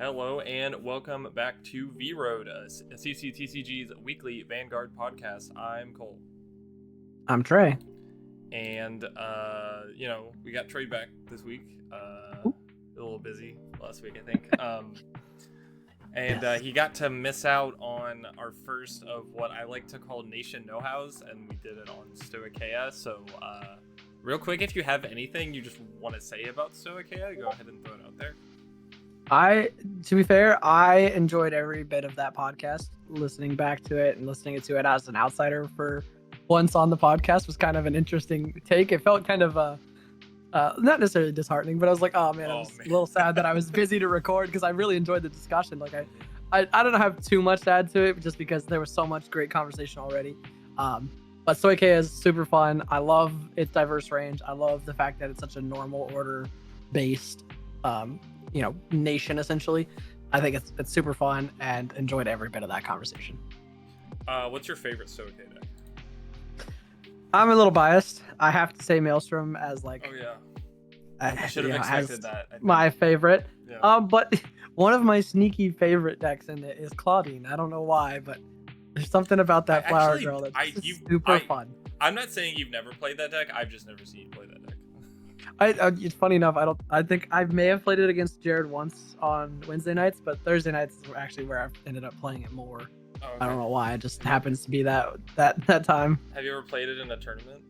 Hello and welcome back to V-Road, CCTCG's weekly Vanguard Podcast. I'm Cole. I'm Trey. And, we got Trey back this week. A little busy last week, I think. He got to miss out on our first of what I like to call Nation Know-Hows, and we did it on Stoicheia. So, real quick, if you have anything you just want to say about Stoicheia, go ahead and throw it out there. To be fair, I enjoyed every bit of that podcast. Listening back to it and listening to it as an outsider for once on the podcast was kind of an interesting take. It felt kind of not necessarily disheartening, but I was like, oh man, I was a little sad that I was busy to record because I really enjoyed the discussion. Like I don't have too much to add to it just because there was so much great conversation already. But Stoicheia is super fun. I love its diverse range. I love the fact that it's such a normal order based nation essentially. I think it's super fun and enjoyed every bit of that conversation. What's your favorite Stoicheia deck? I'm a little biased. I have to say Maelstrom as like. Oh yeah. I should have expected that. My favorite. Yeah. But one of my sneaky favorite decks in it is Claudine. I don't know why, but there's something about that flower girl that's super fun. I'm not saying you've never played that deck. I've just never seen you play that deck. It's funny enough. I think I may have played it against Jared once on Wednesday nights, but Thursday nights is actually where I ended up playing it more. Oh, okay. I don't know why. It just happens to be that time. Have you ever played it in a tournament?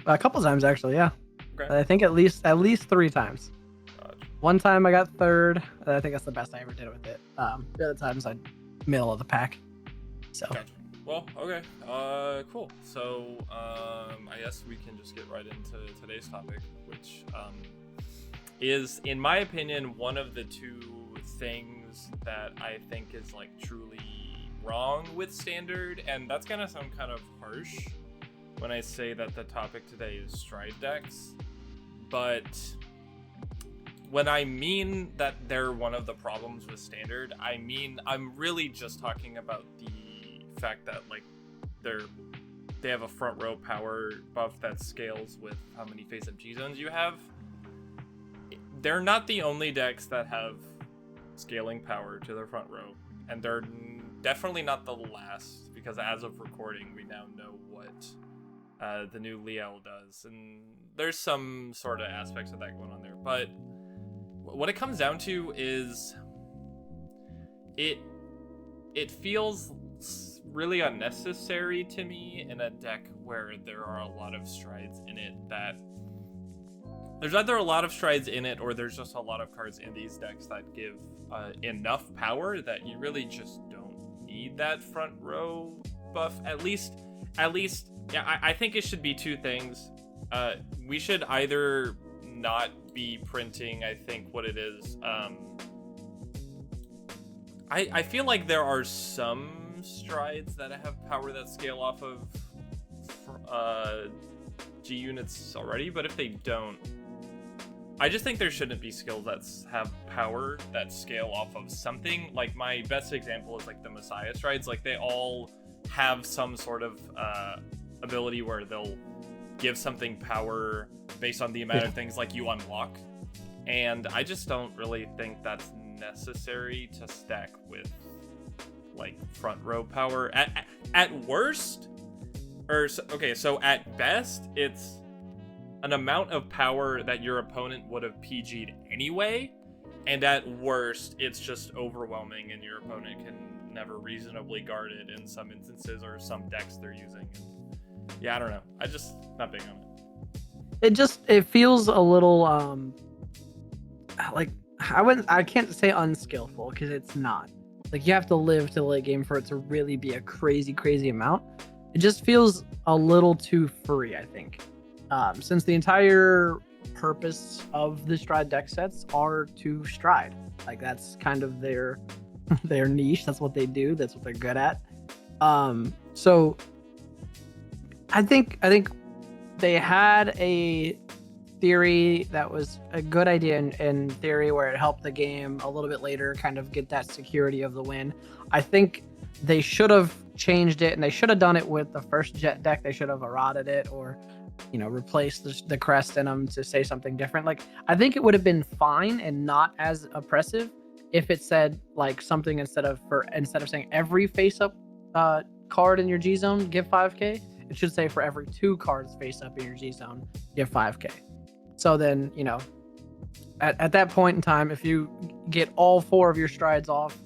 A couple times actually, yeah. Okay. I think at least 3 times. Gotcha. One time I got third. I think that's the best I ever did with it. The other times I middle of the pack. So. Gotcha. Well, okay. Cool. So, I guess we can just get right into today's topic, which is, in my opinion, one of the two things that I think is like truly wrong with Standard, and that's gonna sound kind of harsh when I say that the topic today is Stride decks, but when I mean that they're one of the problems with Standard, I mean I'm really just talking about the fact that like they have a front row power buff that scales with how many face-up G zones you have. They're not the only decks that have scaling power to their front row, and they're definitely not the last, because as of recording we now know what the new Liel does, and there's some sort of aspects of that going on there, but what it comes down to is it feels really unnecessary to me in a deck where there are a lot of strides in it. That there's either a lot of strides in it or there's just a lot of cards in these decks that give enough power that you really just don't need that front row buff. At least yeah, I think it should be two things. We should either not be printing, I think what it is, I feel like there are some strides that have power that scale off of G units already, but if they don't, I just think there shouldn't be skills that have power that scale off of something. Like my best example is like the Messiah strides. Like they all have some sort of ability where they'll give something power based on the amount of things like you unlock, and I just don't really think that's necessary to stack with like front row power at worst, so at best it's an amount of power that your opponent would have PG'd anyway, and at worst it's just overwhelming and your opponent can never reasonably guard it in some instances or some decks they're using. Yeah, I don't know, I just not big on it. It feels a little like I can't say unskillful because it's not. Like you have to live to the late game for it to really be a crazy amount. It just feels a little too free, I think. Since the entire purpose of the Stride deck sets are to Stride. Like that's kind of their niche. That's what they do. That's what they're good at. So I think they had a theory that was a good idea in theory, where it helped the game a little bit later kind of get that security of the win. I think they should have changed it, and they should have done it with the first Jet deck. They should have eroded it or replaced the crest in them to say something different. Like I think it would have been fine and not as oppressive if it said like something instead of saying every face up card in your G zone give 5k, it should say for every 2 cards face up in your G zone give 5k. So then, you know, at that point in time, if you get all 4 of your strides off,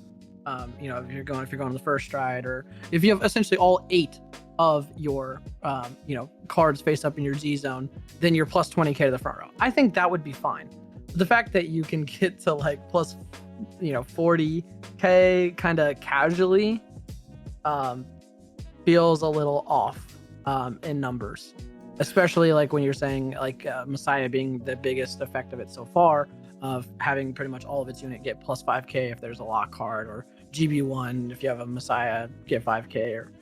you know, if you're going the first stride, or if you have essentially all 8 of your you know, cards face up in your Z zone, then you're plus 20k to the front row. I think that would be fine. But the fact that you can get to like plus, you know, 40k kind of casually feels a little off in numbers, especially like when you're saying like Messiah being the biggest effect of it so far, of having pretty much all of its unit get plus 5k if there's a lock card, or GB1 if you have a Messiah give 5k, or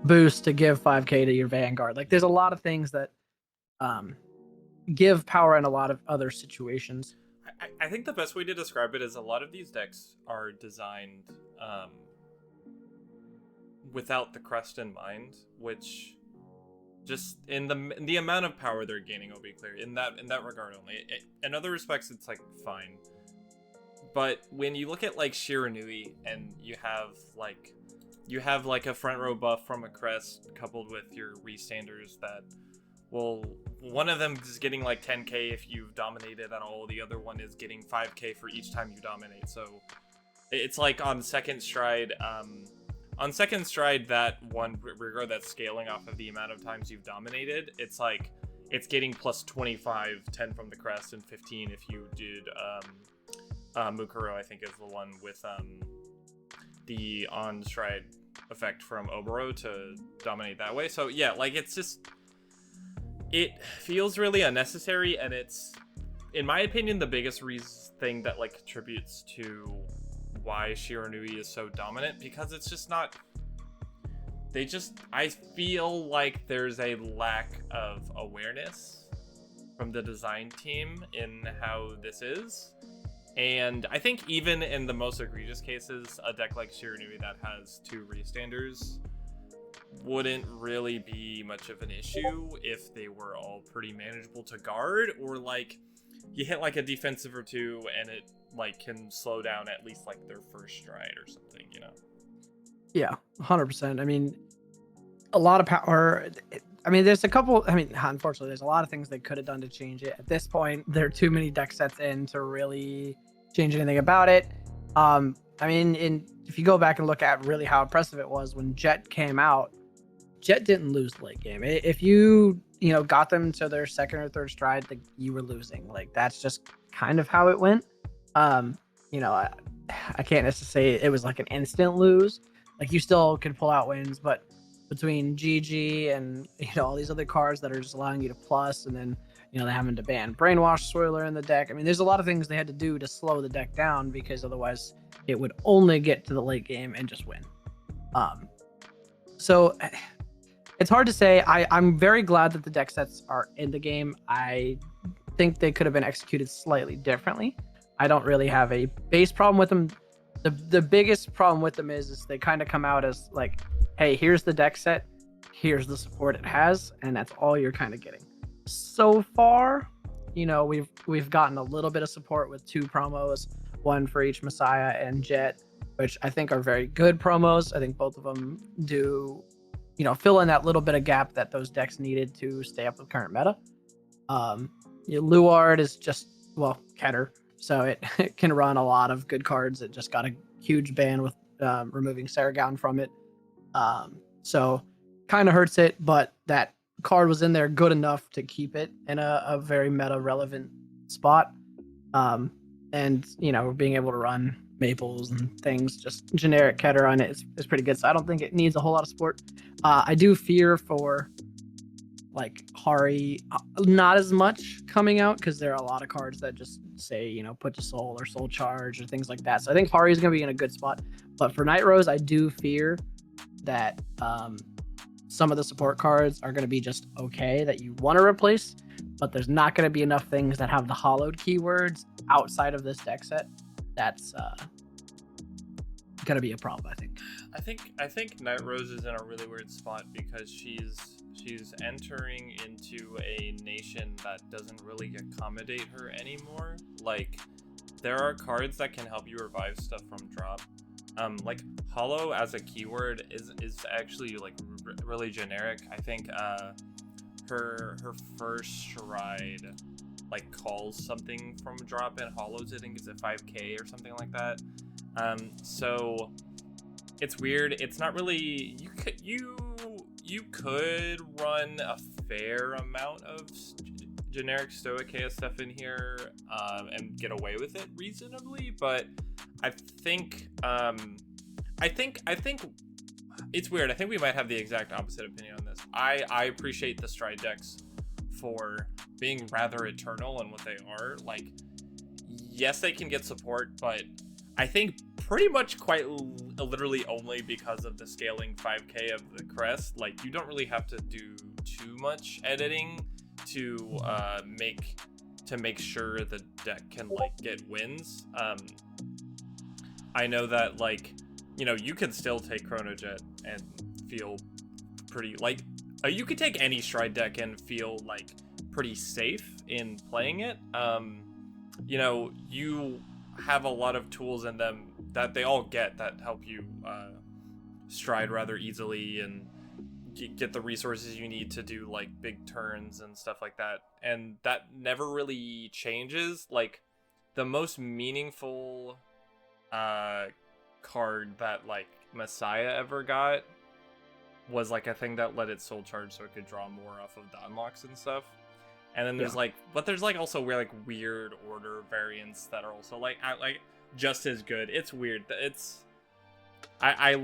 boost to give 5k to your Vanguard. Like there's a lot of things that give power in a lot of other situations. I think the best way to describe it is a lot of these decks are designed without the crest in mind, which just in the amount of power they're gaining will be clear in that regard only. In other respects, it's like fine, but when you look at like Shiranui and you have like a front row buff from a crest coupled with your restanders that, well, one of them is getting like 10k if you've dominated at all, the other one is getting 5k for each time you dominate. So it's like on second stride, that one regard that's scaling off of the amount of times you've dominated, it's like it's getting plus 25, 10 from the crest, and 15 if you did Mukuro, I think is the one with the on stride effect from Oboro to dominate that way. So yeah, like it's just, it feels really unnecessary, and it's, in my opinion, the biggest thing that like contributes to why Shiranui is so dominant, because it's just not, I feel like there's a lack of awareness from the design team in how this is. And I think even in the most egregious cases, a deck like Shiranui that has 2 restanders wouldn't really be much of an issue if they were all pretty manageable to guard, or like you hit like a defensive or 2 and it like can slow down at least like their first stride or something, you know? Yeah, 100%. I mean, a lot of power. I mean, there's a couple. I mean, unfortunately, there's a lot of things they could have done to change it. At this point, there are too many deck sets in to really change anything about it. I mean, if you go back and look at really how impressive it was when Jet came out, Jet didn't lose the late game. If you got them to their second or third stride, like, you were losing. Like, that's just kind of how it went. I can't necessarily say it was like an instant lose. Like, you still could pull out wins, but between GG and all these other cards that are just allowing you to plus, and then they're having to ban Brainwash Spoiler in the deck. I mean, there's a lot of things they had to do to slow the deck down, because otherwise it would only get to the late game and just win. So it's hard to say. I'm very glad that the deck sets are in the game. I think they could have been executed slightly differently. I don't really have a base problem with them. The biggest problem with them is they kind of come out as like, hey, here's the deck set, here's the support it has, and that's all you're kind of getting. So far, we've gotten a little bit of support with 2 promos, one for each Messiah and Jet, which I think are very good promos. I think both of them do, fill in that little bit of gap that those decks needed to stay up with current meta. Luard is just, Keter, so it can run a lot of good cards. It just got a huge ban with removing Saragon from it. So kind of hurts it, but that card was in there good enough to keep it in a very meta relevant spot. And being able to run Maples and things, just generic Keter on it is pretty good. So I don't think it needs a whole lot of support. I do fear for like Hari, not as much coming out, because there are a lot of cards that just say, put to soul or soul charge or things like that. So I think Hari is going to be in a good spot. But for Night Rose, I do fear that some of the support cards are going to be just okay that you want to replace, but there's not going to be enough things that have the hollowed keywords outside of this deck set. That's going to be a problem, I think. I think Night Rose is in a really weird spot because she's entering into a nation that doesn't really accommodate her anymore. Like, there are cards that can help you revive stuff from drop. Like hollow as a keyword is actually like really generic. I think her first stride like calls something from drop in hollows. I think it's a 5k or something like that. So it's weird. It's not really, you could run a fair amount of generic Stoicheia stuff in here and get away with it reasonably, but I think it's weird. I think we might have the exact opposite opinion on this. I appreciate the stride decks for being rather eternal in what they are. Like, yes, they can get support, but I think pretty much quite literally only because of the scaling 5k of the crest. Like, you don't really have to do too much editing to make sure the deck can like get wins. I know that, like, you know, you can still take Chronojet and feel pretty like you could take any stride deck and feel like pretty safe in playing it. You know, you have a lot of tools in them that they all get that help you stride rather easily and get the resources you need to do like big turns and stuff like that, and that never really changes. Like, the most meaningful card that like Messiah ever got was like a thing that let it soul charge so it could draw more off of the unlocks and stuff. And then there's but there's like also weird order variants that are also like just as good. It's weird. I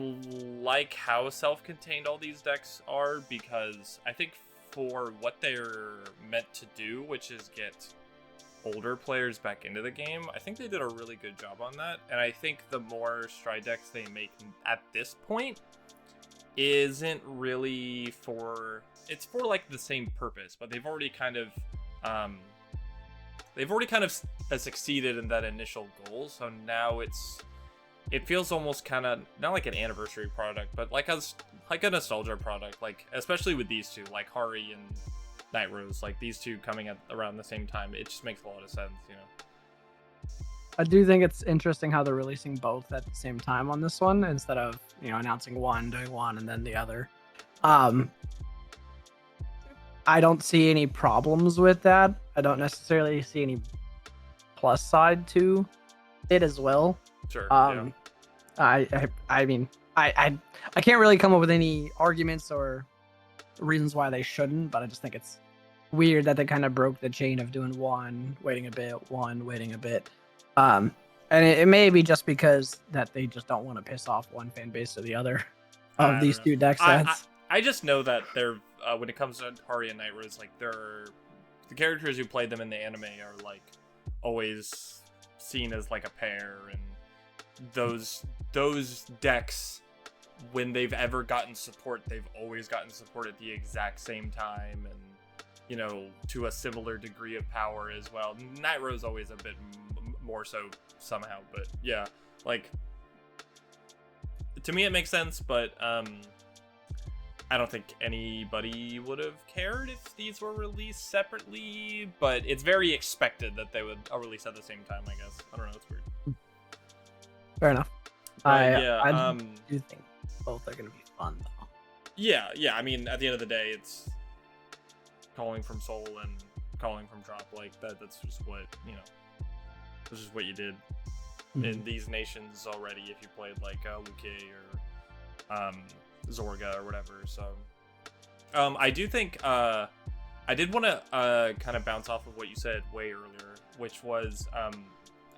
like how self-contained all these decks are, because I think for what they're meant to do, which is get older players back into the game, I think they did a really good job on that. And I think the more stride decks they make at this point isn't really for, it's for like the same purpose, but they've already kind of succeeded in that initial goal. So now it feels almost kind of not like an anniversary product, but like a nostalgia product, like especially with these two, like Hari and Night Rose, like these two coming at around the same time. It just makes a lot of sense, you know. I do think it's interesting how they're releasing both at the same time on this one, instead of, you know, announcing one, doing one, and then the other. I don't see any problems with that. I don't necessarily see any plus side to it as well. Sure. Yeah. I mean, I can't really come up with any arguments or reasons why they shouldn't, but I just think it's weird that they kind of broke the chain of doing one, waiting a bit, one, waiting a bit. And it may be just because that they just don't want to piss off one fan base or the other of these two deck sets. I just know that they're when it comes to Hari and Night Rose, like the characters who played them in the anime are like always seen as like a pair, and those decks, when they've ever gotten support, they've always gotten support at the exact same time, and, you know, to a similar degree of power as well. Night Rose always a bit more so somehow, but yeah, like, to me it makes sense, but I don't think anybody would have cared if these were released separately, but it's very expected that they would release at the same time, I guess. I don't know, it's weird. Fair enough. I do think both are going to be fun, though. Yeah, I mean, at the end of the day, it's calling from Soul and calling from Drop. Like, that's just what, you know, this is what you did in these nations already if you played, like, Luque or Zorga or whatever. So, I do think, I did want to kind of bounce off of what you said way earlier, which was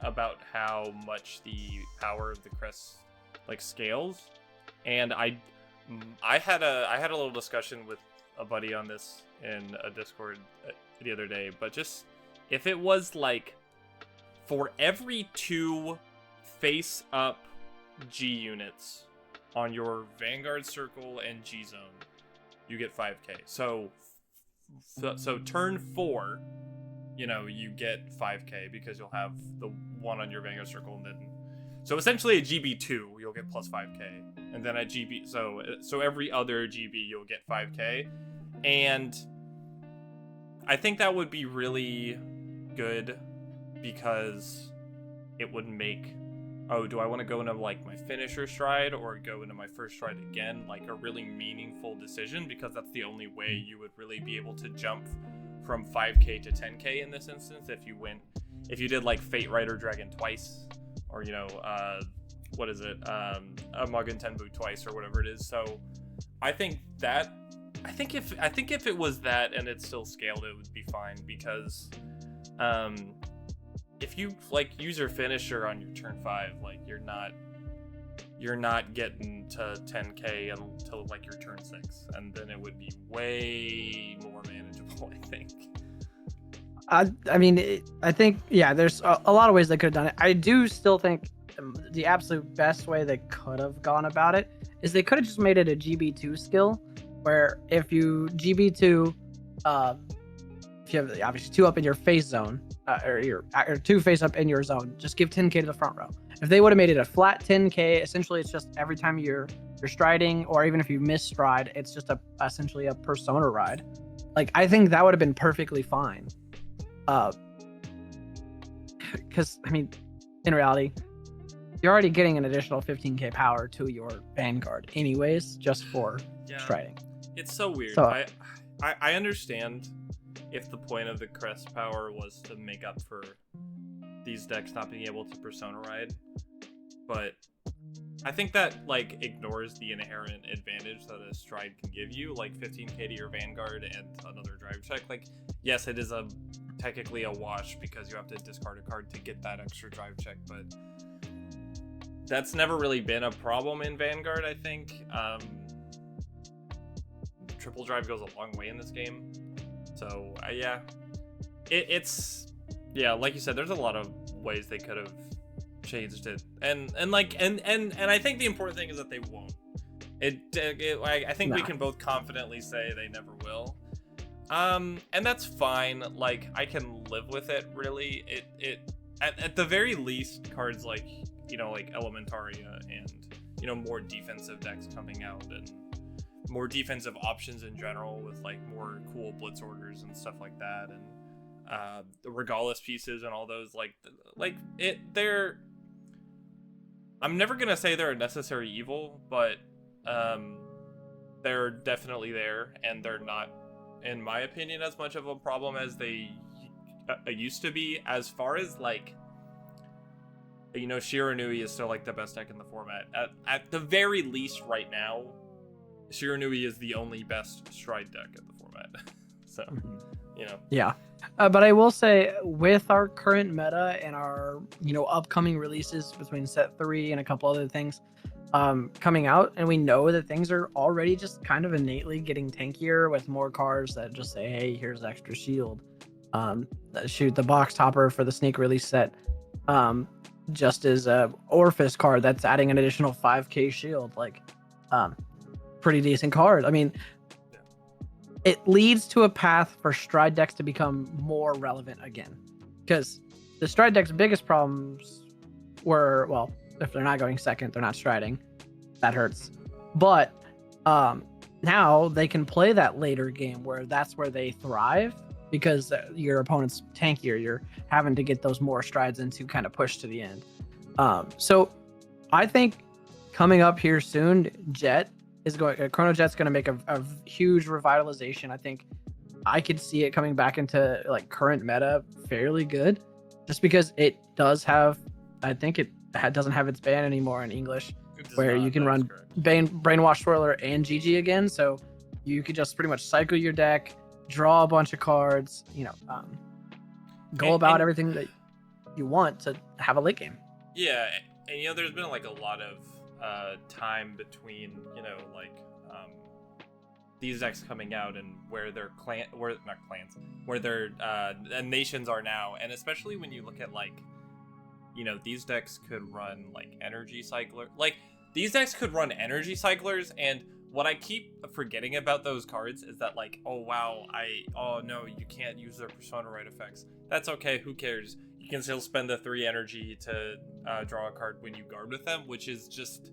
about how much the power of the crest like scales. And I had a little discussion with a buddy on this in a Discord the other day, but just if it was like for every 2 face up G units on your Vanguard Circle and G Zone, you get 5k. So turn 4, you know, you get 5k because you'll have the one on your Vanguard Circle, and then so essentially at GB2 you'll get plus 5k, and then at GB so every other GB you'll get 5k, and I think that would be really good because it would make, oh, do I want to go into like my finisher stride or go into my first stride again, like a really meaningful decision, because that's the only way you would really be able to jump from 5k to 10k in this instance. If you did like Fate Rider Dragon twice, or what is it, a Mugen Tenbu twice, or whatever it is. So I think if it was that and it still scaled, it would be fine, because if you like use your finisher on your turn 5, like you're not getting to 10k until like your turn 6, and then it would be way more manageable, I think. I mean, I think, yeah, there's a lot of ways they could have done it. I do still think the absolute best way they could have gone about it is they could have just made it a GB2 skill, where if you GB2, if you have obviously 2 up in your face zone, or 2 face up in your zone, just give 10k to the front row. If they would have made it a flat 10k, essentially it's just every time you're striding, or even if you miss stride, it's just essentially a persona ride. Like, I think that would have been perfectly fine. Because I mean, in reality, you're already getting an additional 15k power to your Vanguard anyways, just for striding. It's so weird. So, I understand if the point of the crest power was to make up for these decks not being able to persona ride, but I think that like ignores the inherent advantage that a stride can give you, like 15k to your Vanguard and another drive check. Like, yes, it is technically a wash because you have to discard a card to get that extra drive check, but that's never really been a problem in Vanguard, I think. Triple drive goes a long way in this game. So, it's like you said, there's a lot of ways they could have changed it, and I think the important thing is that they won't. I think we can both confidently say they never will. And that's fine. Like, I can live with it, really. At the very least, cards like, like Elementaria and, more defensive decks coming out, and more defensive options in general, with like more cool blitz orders and stuff like that, and the Regalis pieces and all those, I'm never gonna say they're a necessary evil, but they're definitely there, and they're not, in my opinion, as much of a problem as they used to be. As far as like, Shiranui is still like the best deck in the format. At the very least right now, Shiranui is the only best stride deck in the format. So, Yeah. But I will say, with our current meta and our, upcoming releases between set 3 and a couple other things coming out, and we know that things are already just kind of innately getting tankier with more cards that just say, hey, here's extra shield. Shoot, the box topper for the sneak release set just is a Orphis card that's adding an additional 5k shield. Like, pretty decent card. I mean, it leads to a path for stride decks to become more relevant again, because the stride deck's biggest problems were, well, if they're not going second, they're not striding. That hurts. But now they can play that later game where that's where they thrive, because your opponent's tankier. You're having to get those more strides in to kind of push to the end. So I think coming up here soon, Chrono Jet's going to make a huge revitalization. I think I could see it coming back into like current meta fairly good, just because it does have, I think it doesn't have its ban anymore in English, where you can run Brainwash Swirler and GG again. So you could just pretty much cycle your deck, draw a bunch of cards, go about everything that you want to have a late game. Yeah, and there's been like a lot of time between these decks coming out and where their nations are now, and especially when you look at like, these decks could run like energy cycler, like these decks could run energy cyclers, and what I keep forgetting about those cards is that like, oh no, you can't use their persona right effects. That's okay, who cares? You can still spend the 3 energy to draw a card when you guard with them, which is just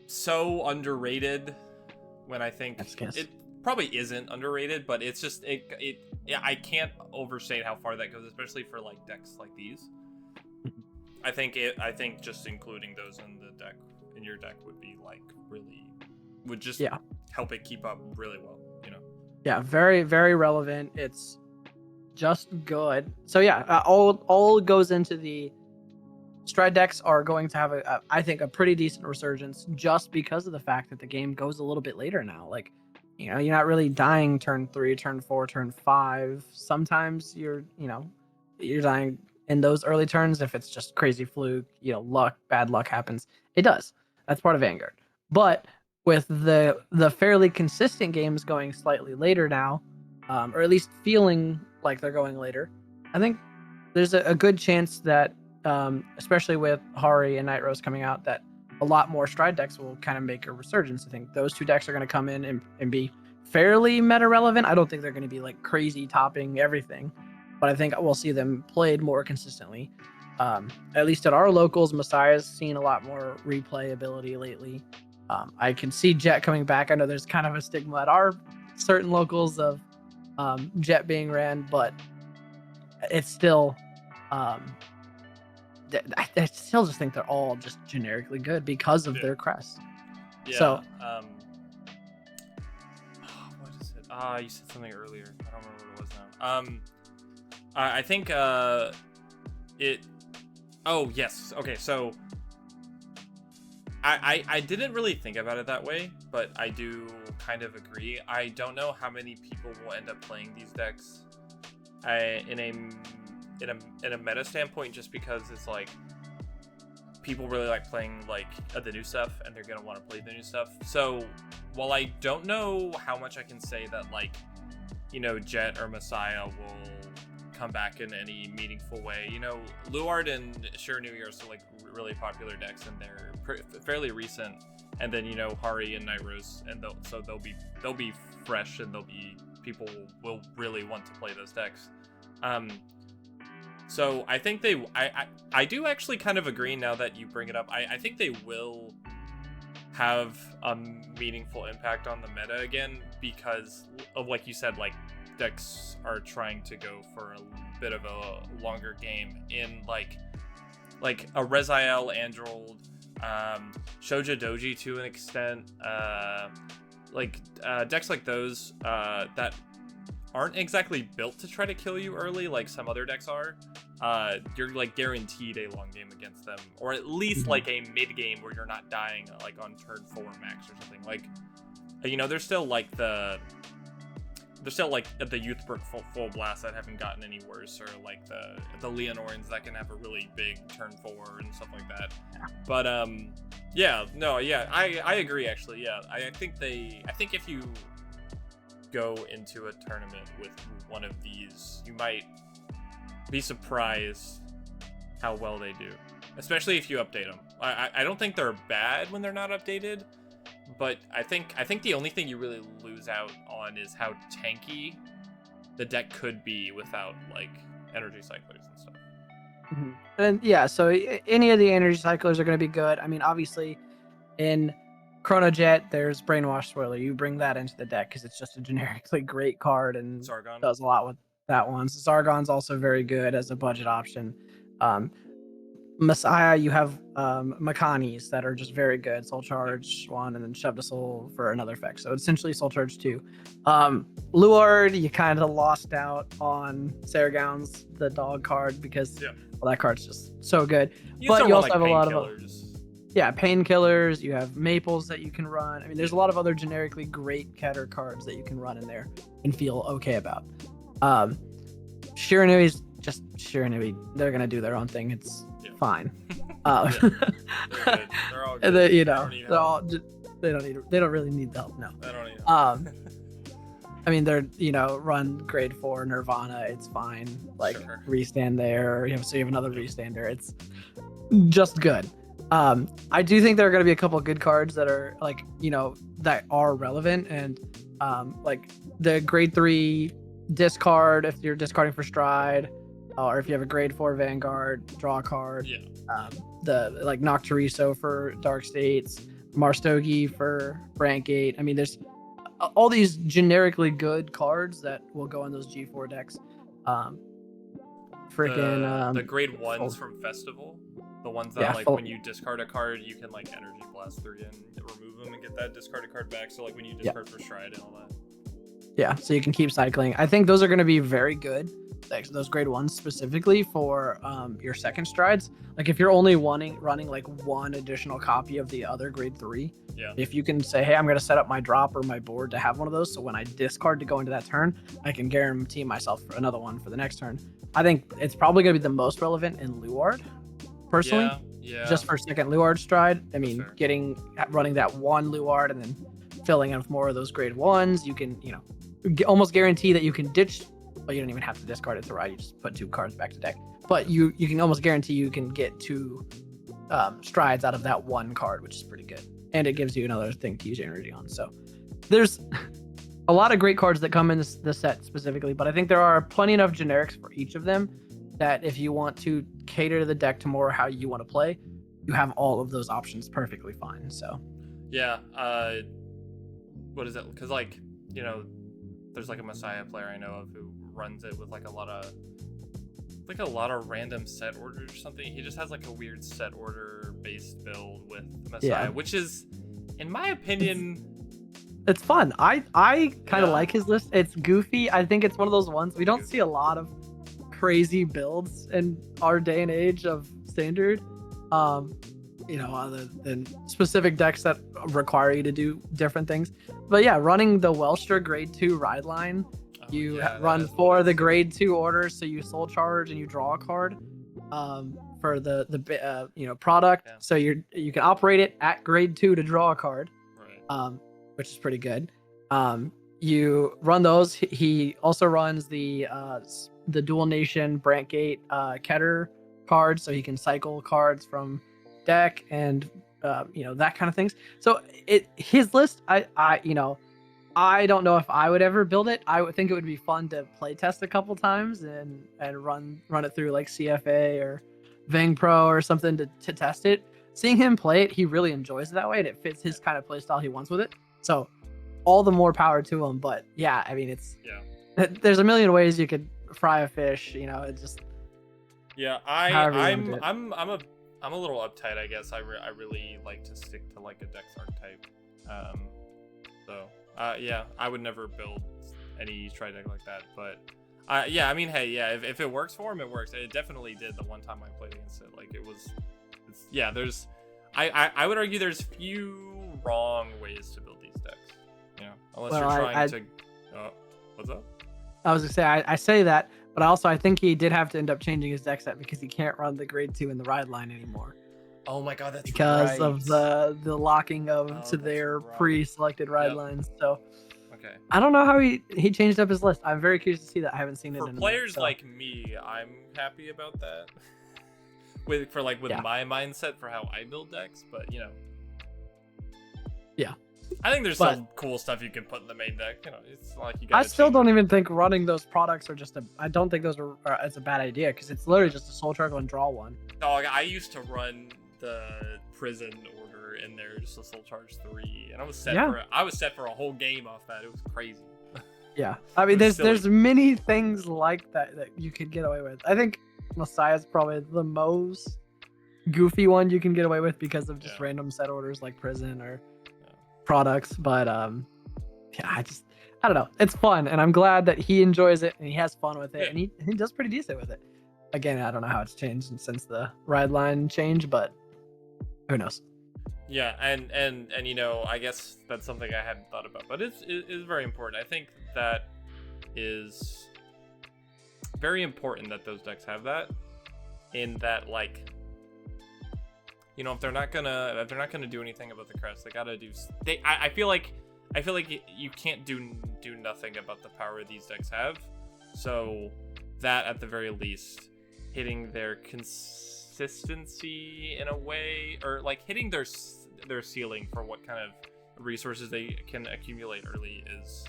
so underrated, when I think it probably isn't underrated, but it's just I can't overstate how far that goes, especially for like decks like these. I think just including those in your deck would be like would just help it keep up really well, you know. Yeah, very very relevant. It's just good. So yeah, all goes into the Stride decks are going to have I think a pretty decent resurgence just because of the fact that the game goes a little bit later now. Like, you know, you're not really dying turn 3, turn 4, turn 5. Sometimes you're dying in those early turns if it's just crazy fluke, you know, bad luck happens. It does. That's part of Vanguard. But with the fairly consistent games going slightly later now, or at least feeling like they're going later, I think there's a good chance that, especially with Hari and Night Rose coming out, that a lot more Stride decks will kind of make a resurgence. I think those two decks are going to come in and be fairly meta relevant. I don't think they're going to be like crazy topping everything, but I think we'll see them played more consistently. At least at our locals, Messiah's seen a lot more replay ability lately. I can see Jet coming back. I know there's kind of a stigma at our certain locals of Jet being ran, but it's still I still just think they're all just generically good because of their crest. Yeah. So what is it? You said something earlier. I don't remember what it was now. I think it. Oh yes. Okay. So I didn't really think about it that way, but I do kind of agree. I don't know how many people will end up playing these decks in a meta standpoint, just because it's like people really like playing like the new stuff and they're gonna want to play the new stuff. So while I don't know how much I can say that, like, you know, Jet or Messiah will come back in any meaningful way, you know, Luard and Shiranui are still like really popular decks and they're fairly recent, and then, you know, Hari and Night Rose, and they'll be fresh, and people will really want to play those decks. So I think I do actually kind of agree now that you bring it up. I think they will have a meaningful impact on the meta again, because of, like you said, like, decks are trying to go for a bit of a longer game in like a Reziel, Android, Shoja Doji to an extent, decks like those that aren't exactly built to try to kill you early like some other decks are. You're like guaranteed a long game against them, or at least like a mid game where you're not dying like on turn 4 max or something. Like, you know, there's still like the Youthberg full blast that haven't gotten any worse, or like the Leonorans that can have a really big turn 4 and stuff like that. But I agree actually. Yeah, I think if you go into a tournament with one of these, you might be surprised how well they do, especially if you update them. I don't think they're bad when they're not updated, but I think the only thing you really lose out on is how tanky the deck could be without like energy cyclers and stuff. And yeah, so any of the energy cyclers are going to be good. I mean, obviously in Chrono Jet, there's Brainwash Spoiler. You bring that into the deck because it's just a generically great card and Zargon does a lot with that one. So Zargon's also very good as a budget option. Messiah, you have Makanis that are just very good. Soul Charge 1 and then Shove to Soul for another effect. So essentially Soul Charge 2. Luard, you kind of lost out on Saragown's the dog card because that card's just so good. But you also have a lot of painkillers. You have Maples that you can run. I mean, there's a lot of other generically great Keter cards that you can run in there and feel okay about. Shiranui's just Shiranui. They're gonna do their own thing. It's fine. They're all good. They don't really need the help. No. They don't need help. I mean, they're, you know, run grade 4 Nirvana. It's fine. Like, restand there. So you have another restander. It's just good. I do think there are going to be a couple of good cards that are like, you know, that are relevant, and like the grade 3 discard if you're discarding for Stride, or if you have a grade 4 Vanguard, draw a card. The like Nocturiso for Dark States, Marstogi for Rank 8. I mean, there's all these generically good cards that will go in those G4 decks. The grade 1s from Festival. The ones that like when you discard a card, you can like Energy Blast 3 and remove them and get that discarded card back. So like when you discard for Stride and all that. Yeah, so you can keep cycling. I think those are going to be very good. Those grade 1s specifically for your second Strides. Like if you're only running like one additional copy of the other grade 3, if you can say, hey, I'm going to set up my drop or my board to have one of those, so when I discard to go into that turn, I can guarantee myself for another one for the next turn. I think it's probably going to be the most relevant in Luard, personally. Yeah. Just for second Luard Stride. I mean, running that one Luard and then filling in with more of those grade 1s, you can, almost guarantee that you can ditch. Well, you don't even have to discard it to ride. You just put 2 cards back to deck. But you can almost guarantee you can get 2 Strides out of that 1 card, which is pretty good. And it gives you another thing to use your energy on. So there's a lot of great cards that come in this set specifically, but I think there are plenty enough generics for each of them that if you want to cater to the deck to more how you want to play, you have all of those options perfectly fine. So yeah, what is it? Because like, there's like a Messiah player I know of who runs it with like a lot of random set orders or something. He just has like a weird set order based build with Messiah, which is, in my opinion, it's fun. I kind of like his list. It's goofy. I think it's one of those ones we don't see a lot of crazy builds in our day and age of Standard. Other than specific decks that require you to do different things. But yeah, running the Welstra grade 2 ride line, run 4 of the grade 2 orders, so you soul charge and you draw a card for the product. Yeah. So you can operate it at grade 2 to draw a card, which is pretty good. You run those. He also runs the Dual Nation Brantgate Keter cards, so he can cycle cards from deck and that kind of things. So his list, I don't know if I would ever build it. I would think it would be fun to play test a couple times and run it through like CFA or Vang Pro or something to test it. Seeing him play it, he really enjoys it that way, and it fits his kind of play style he wants with it. So all the more power to him. But yeah, I mean, there's a million ways you could fry a fish. It just I'm a little uptight, I guess. I really like to stick to like a Dex archetype. I would never build any Stride deck like that. But I mean, hey, if it works for him, it works. It definitely did the one time I played against it. Like there's I would argue there's few wrong ways to build these decks. Unless you're trying to. What's up? I was gonna say I say that. But also, I think he did have to end up changing his deck set because he can't run the grade 2 in the ride line anymore. Oh my god, that's because of the locking to their pre-selected ride lines. So I don't know how he changed up his list. I'm very curious to see that. I haven't seen it. For players like me, I'm happy about that. with my mindset for how I build decks, but yeah. I think there's some cool stuff you can put in the main deck. It's like you got. I still don't even think running those products are I don't think those are it's a bad idea because it's literally just a soul charge and draw one. Dog, I used to run the prison order in there, just a soul charge 3, and I was set for a whole game off that. It was crazy. Yeah, I mean, there's many things like that you could get away with. I think Messiah's probably the most goofy one you can get away with because of just random set orders like prison or products. But I don't know, it's fun, and I'm glad that he enjoys it and he has fun with it, and he does pretty decent with it. Again, I don't know how it's changed since the ride line change, but who knows. Yeah, and I guess that's something I hadn't thought about, but it's very important. I think that is very important that those decks have that, in that, like, if they're not gonna do anything about the crest, they gotta do. I feel like you can't do nothing about the power these decks have. So that, at the very least, hitting their consistency in a way, or like hitting their ceiling for what kind of resources they can accumulate early, is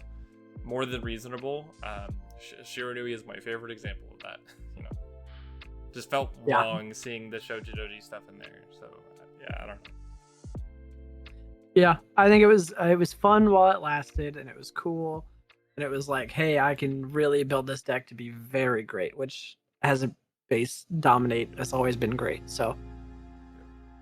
more than reasonable. Shiranui is my favorite example of that. Just felt wrong seeing the Shojidoji stuff in there. So I don't know. Yeah, I think it was fun while it lasted, and it was cool, and it was like, hey, I can really build this deck to be very great, which as a base dominate has always been great. So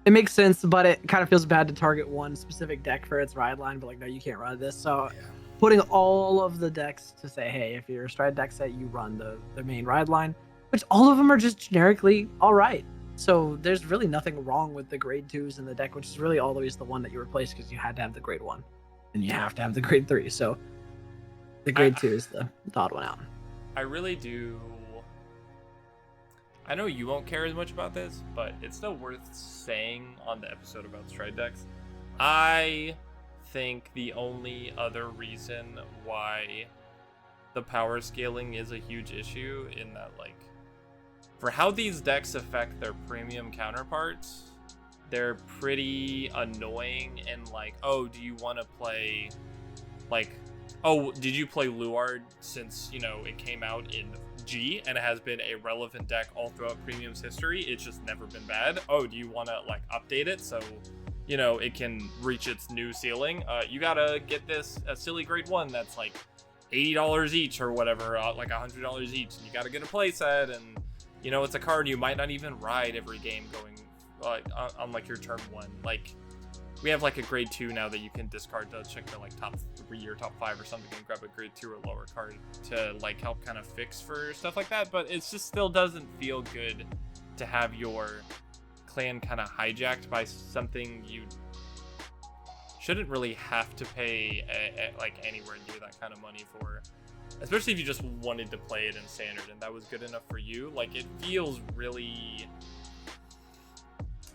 it makes sense, but it kind of feels bad to target one specific deck for its ride line. But like, no, you can't run this. So putting all of the decks to say, hey, if you're a Stride deck set, you run the main ride line, which all of them are just generically all right. So there's really nothing wrong with the grade 2s in the deck, which is really always the one that you replace because you had to have the grade 1 and you have to have the grade 3. So the grade 2 is the odd one out. I really do. I know you won't care as much about this, but it's still worth saying on the episode about Stride decks. I think the only other reason why the power scaling is a huge issue in that, like, for how these decks affect their premium counterparts, they're pretty annoying and like, oh, do you want to play, like, oh, did you play Luard since, you know, it came out in G and it has been a relevant deck all throughout Premium's history? It's just never been bad. Oh, do you want to, like, update it so, you know, it can reach its new ceiling? You gotta get this a silly grade 1 that's like $80 each or whatever, like $100 each, and you gotta get a playset, and you know, it's a card you might not even ride every game going on like your turn 1. Like, we have like a grade 2 now that you can discard to check the like top 3 or top 5 or something and grab a grade 2 or lower card to like help kind of fix for stuff like that. But it just still doesn't feel good to have your clan kind of hijacked by something you shouldn't really have to pay like anywhere near that kind of money for. Especially if you just wanted to play it in standard and that was good enough for you. Like, it feels really,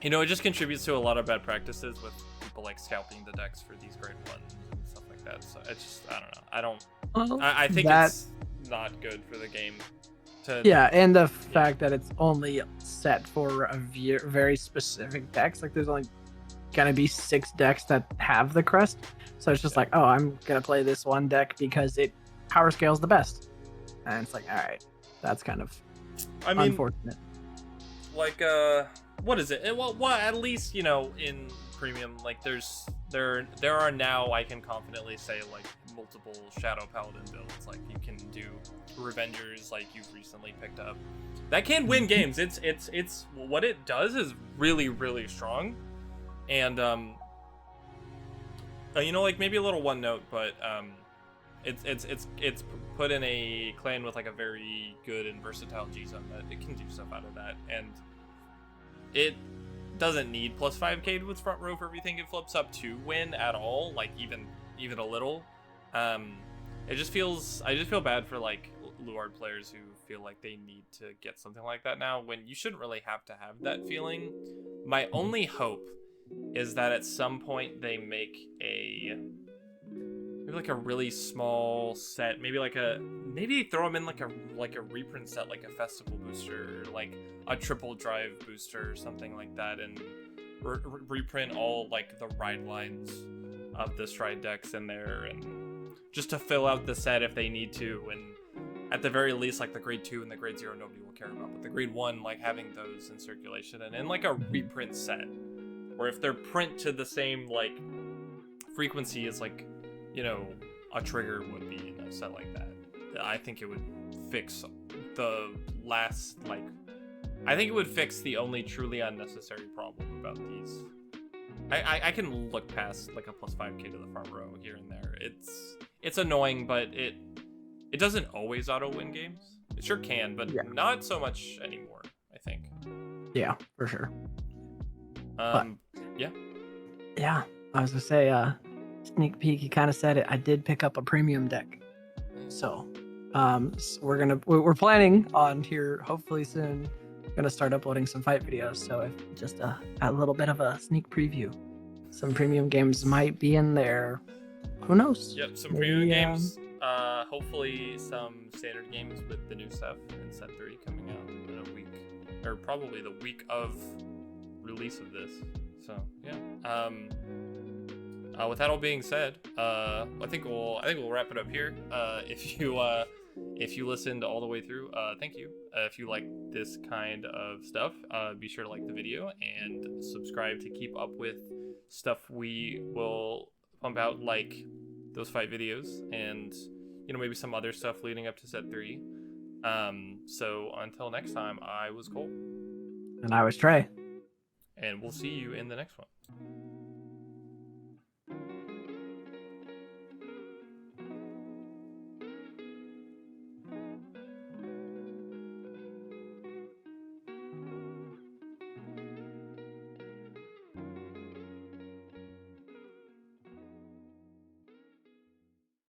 you know, it just contributes to a lot of bad practices with people like scalping the decks for these grade 1s and stuff like that. So it's just, I don't know. I think it's not good for the game. Yeah, and the fact that it's only set for a very specific decks. Like, there's only gonna be 6 decks that have the crest. So it's just like, oh, I'm gonna play this one deck because it power scales the best, and it's like, all right, that's kind of unfortunate. Like, what is it? Well, at least, you know, in Premium, like, there are now, I can confidently say, like, multiple Shadow Paladin builds. Like, you can do Revengers, like you've recently picked up, that can win games. It's what it does is really, really strong. And you know, like, maybe a little one note, but it's put in a clan with like a very good and versatile G zone that it can do stuff out of that, and it doesn't need plus 5k with front row for everything it flips up to win at all, like even a little. I just feel bad for like Luard players who feel like they need to get something like that now when you shouldn't really have to have that feeling. My only hope is that at some point they make maybe like a really small set, maybe throw them in like a reprint set, like a festival booster, or like a triple drive booster or something like that, and reprint all like the ride lines of the Stride decks in there, and just to fill out the set if they need to. And at the very least, like the grade 2 and the grade 0 nobody will care about, but the grade 1, like having those in circulation, and in like a reprint set, or if they're print to the same like frequency as like, you know, a trigger would be in a set like that. I think it would fix the last, like, I think it would fix the only truly unnecessary problem about these. I can look past like a plus 5k to the front row here and there. It's annoying, but it doesn't always auto win games. It sure can, but not so much anymore, I think. Yeah, for sure. Yeah, I was gonna say, sneak peek, you kind of said it, I did pick up a premium deck, so we're planning on here hopefully soon gonna start uploading some fight videos. So if just a little bit of a sneak preview, some premium games might be in there, who knows. Yep, some premium games, hopefully some standard games with the new stuff in set 3 coming out in a week, or probably the week of release of this. So yeah, with that all being said, I think we'll wrap it up here. If you listened all the way through, thank you. If you like this kind of stuff, be sure to like the video and subscribe to keep up with stuff we will pump out, like those fight videos and, you know, maybe some other stuff leading up to set 3. So until next time, I was Cole. And I was Trey. and we'll see you in the next one.